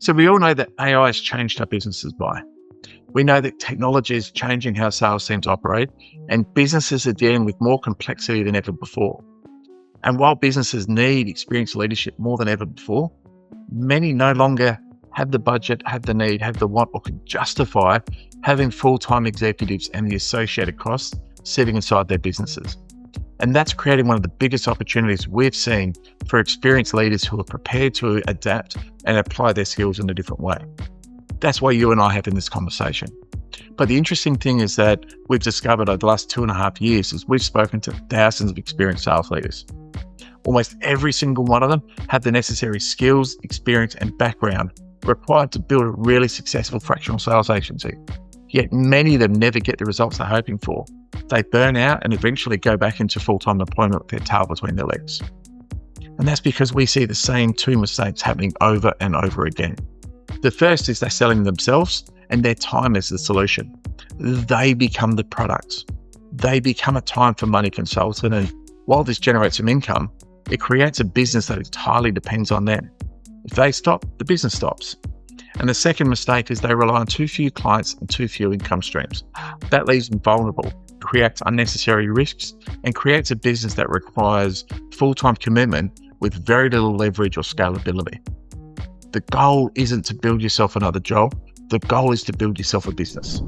So we all know that AI has changed how businesses buy. We know that technology is changing how sales teams operate, and businesses are dealing with more complexity than ever before. And while businesses need experienced leadership more than ever before, many no longer have the budget, have the need, have the want, or can justify having full-time executives and the associated costs sitting inside their businesses. And that's creating one of the biggest opportunities we've seen for experienced leaders who are prepared to adapt and apply their skills in a different way. That's why you and I are having this conversation. But the interesting thing is that we've discovered over the last 2.5 years is we've spoken to thousands of experienced sales leaders. Almost every single one of them have the necessary skills, experience, and background required to build a really successful fractional sales agency. Yet many of them never get the results they're hoping for. They burn out and eventually go back into full-time employment with their tail between their legs. And that's because we see the same two mistakes happening over and over again. The first is they're selling themselves and their time is the solution. They become the product. They become a time for money consultant, and while this generates some income, it creates a business that entirely depends on them. If they stop, the business stops. And the second mistake is they rely on too few clients and too few income streams. That leaves them vulnerable, creates unnecessary risks, and creates a business that requires full-time commitment with very little leverage or scalability. The goal isn't to build yourself another job. The goal is to build yourself a business.